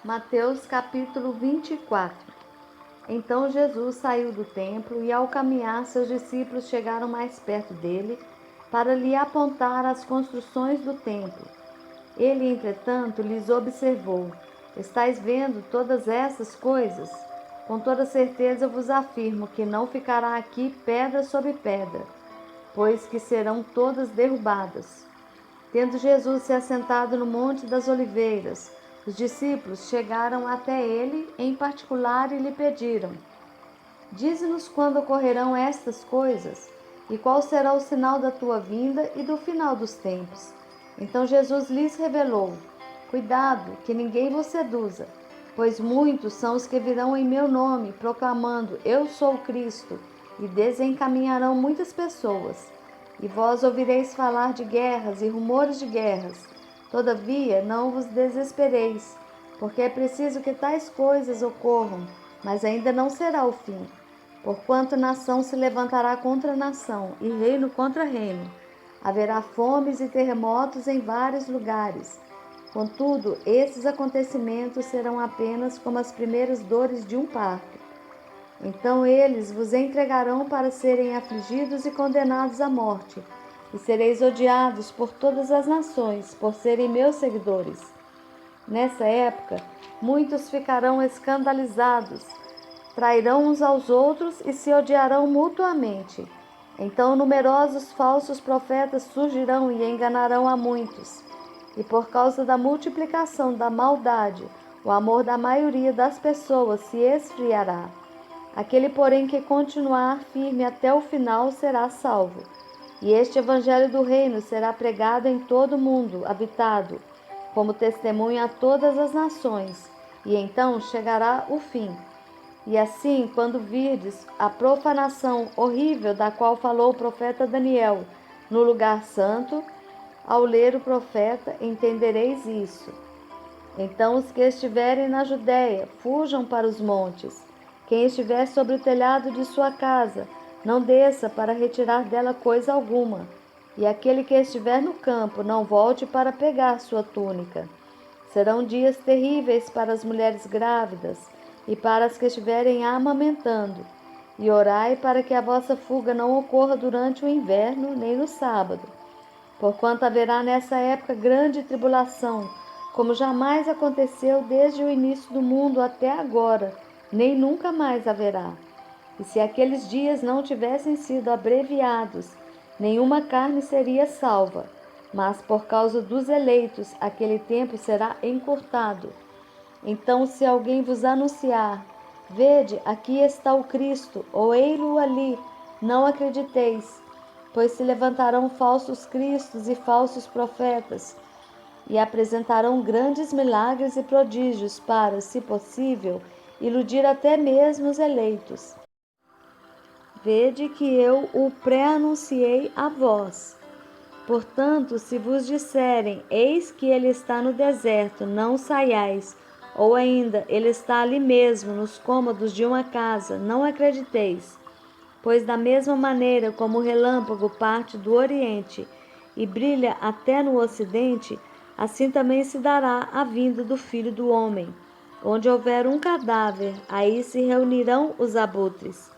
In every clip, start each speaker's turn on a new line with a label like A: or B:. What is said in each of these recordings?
A: Mateus capítulo 24. Então Jesus saiu do templo e, ao caminhar, seus discípulos chegaram mais perto dele para lhe apontar as construções do templo. Ele, entretanto, lhes observou: Estais vendo todas essas coisas? Com toda certeza eu vos afirmo que não ficará aqui pedra sobre pedra, pois que serão todas derrubadas. Tendo Jesus se assentado no Monte das Oliveiras, os discípulos chegaram até ele em particular e lhe pediram: Dize-nos quando ocorrerão estas coisas, e qual será o sinal da tua vinda e do final dos tempos. Então Jesus lhes revelou: Cuidado, que ninguém vos seduza, pois muitos são os que virão em meu nome, proclamando: Eu sou o Cristo, e desencaminharão muitas pessoas. E vós ouvireis falar de guerras e rumores de guerras. Todavia, não vos desespereis, porque é preciso que tais coisas ocorram, mas ainda não será o fim. Porquanto nação se levantará contra nação, e reino contra reino. Haverá fomes e terremotos em vários lugares. Contudo, esses acontecimentos serão apenas como as primeiras dores de um parto. Então eles vos entregarão para serem afligidos e condenados à morte, e sereis odiados por todas as nações, por serem meus seguidores. Nessa época, muitos ficarão escandalizados, trairão uns aos outros e se odiarão mutuamente. Então numerosos falsos profetas surgirão e enganarão a muitos. E por causa da multiplicação da maldade, o amor da maioria das pessoas se esfriará. Aquele, porém, que continuar firme até o final será salvo. E este evangelho do reino será pregado em todo o mundo habitado, como testemunho a todas as nações, e então chegará o fim. E assim, quando virdes a profanação horrível da qual falou o profeta Daniel no lugar santo, ao ler o profeta, entendereis isso. Então os que estiverem na Judéia, fujam para os montes. Quem estiver sobre o telhado de sua casa, não desça para retirar dela coisa alguma. E aquele que estiver no campo, não volte para pegar sua túnica. Serão dias terríveis para as mulheres grávidas e para as que estiverem amamentando. E orai para que a vossa fuga não ocorra durante o inverno, nem no sábado. Porquanto haverá nessa época grande tribulação, como jamais aconteceu desde o início do mundo até agora, nem nunca mais haverá. E se aqueles dias não tivessem sido abreviados, nenhuma carne seria salva. Mas por causa dos eleitos, aquele tempo será encurtado. Então, se alguém vos anunciar: Vede, aqui está o Cristo, ou ei-lo ali, não acrediteis, pois se levantarão falsos cristos e falsos profetas, e apresentarão grandes milagres e prodígios para, se possível, iludir até mesmo os eleitos. Vede que eu o pré-anunciei a vós. Portanto, se vos disserem: Eis que ele está no deserto, não saiais, ou ainda, ele está ali mesmo, nos cômodos de uma casa, não acrediteis. Pois da mesma maneira como o relâmpago parte do oriente e brilha até no ocidente, assim também se dará a vinda do Filho do Homem. Onde houver um cadáver, aí se reunirão os abutres.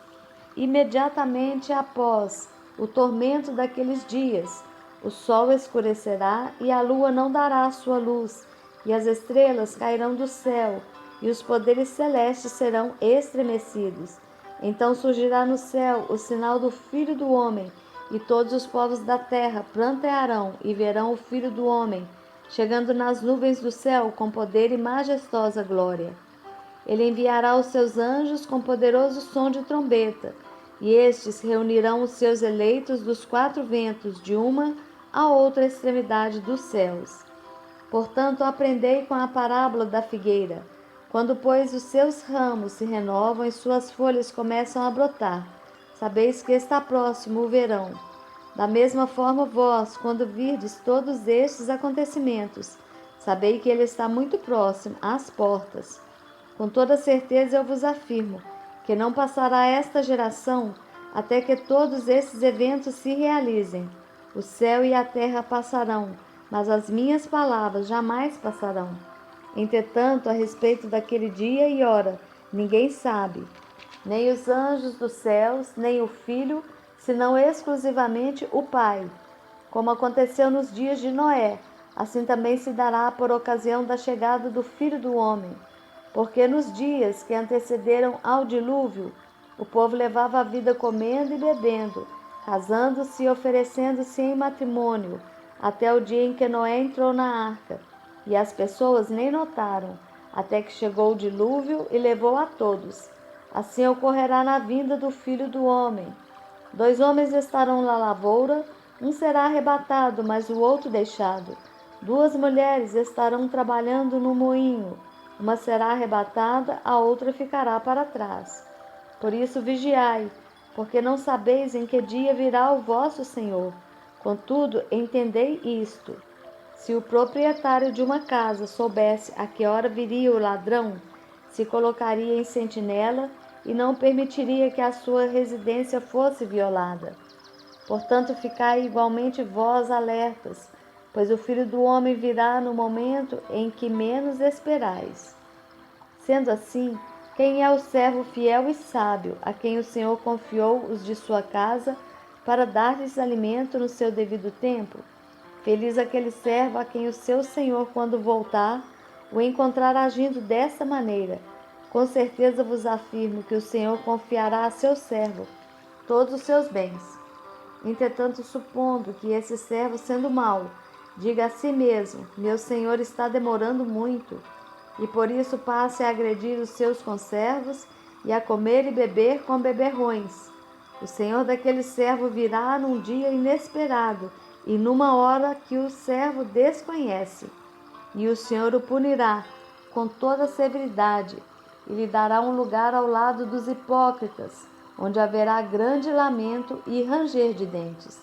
A: Imediatamente após o tormento daqueles dias, o sol escurecerá e a lua não dará sua luz, e as estrelas cairão do céu, e os poderes celestes serão estremecidos. Então surgirá no céu o sinal do Filho do Homem, e todos os povos da terra prantearão e verão o Filho do Homem, chegando nas nuvens do céu com poder e majestosa glória. Ele enviará os seus anjos com poderoso som de trombeta, e estes reunirão os seus eleitos dos quatro ventos, de uma a outra extremidade dos céus. Portanto, aprendei com a parábola da figueira. Quando, pois, os seus ramos se renovam e suas folhas começam a brotar, sabeis que está próximo o verão. Da mesma forma, vós, quando virdes todos estes acontecimentos, sabei que ele está muito próximo, às portas. Com toda certeza eu vos afirmo que não passará esta geração até que todos esses eventos se realizem. O céu e a terra passarão, mas as minhas palavras jamais passarão. Entretanto, a respeito daquele dia e hora, ninguém sabe, nem os anjos dos céus, nem o Filho, senão exclusivamente o Pai. Como aconteceu nos dias de Noé, assim também se dará por ocasião da chegada do Filho do Homem. Porque nos dias que antecederam ao dilúvio, o povo levava a vida comendo e bebendo, casando-se e oferecendo-se em matrimônio, até o dia em que Noé entrou na arca. E as pessoas nem notaram, até que chegou o dilúvio e levou a todos. Assim ocorrerá na vinda do Filho do Homem. 2 homens estarão na lavoura, um será arrebatado, mas o outro deixado. 2 mulheres estarão trabalhando no moinho, uma será arrebatada, a outra ficará para trás. Por isso vigiai, porque não sabeis em que dia virá o vosso Senhor. Contudo, entendei isto: se o proprietário de uma casa soubesse a que hora viria o ladrão, se colocaria em sentinela e não permitiria que a sua residência fosse violada. Portanto, ficai igualmente vós alertas, pois o Filho do Homem virá no momento em que menos esperais. Sendo assim, quem é o servo fiel e sábio, a quem o Senhor confiou os de sua casa, para dar-lhes alimento no seu devido tempo? Feliz aquele servo a quem o seu Senhor, quando voltar, o encontrar agindo dessa maneira. Com certeza vos afirmo que o Senhor confiará a seu servo todos os seus bens. Entretanto, supondo que esse servo, sendo mau, diga a si mesmo: meu senhor está demorando muito, e por isso passe a agredir os seus conservos e a comer e beber com beberrões. O senhor daquele servo virá num dia inesperado e numa hora que o servo desconhece, e o Senhor o punirá com toda severidade e lhe dará um lugar ao lado dos hipócritas, onde haverá grande lamento e ranger de dentes.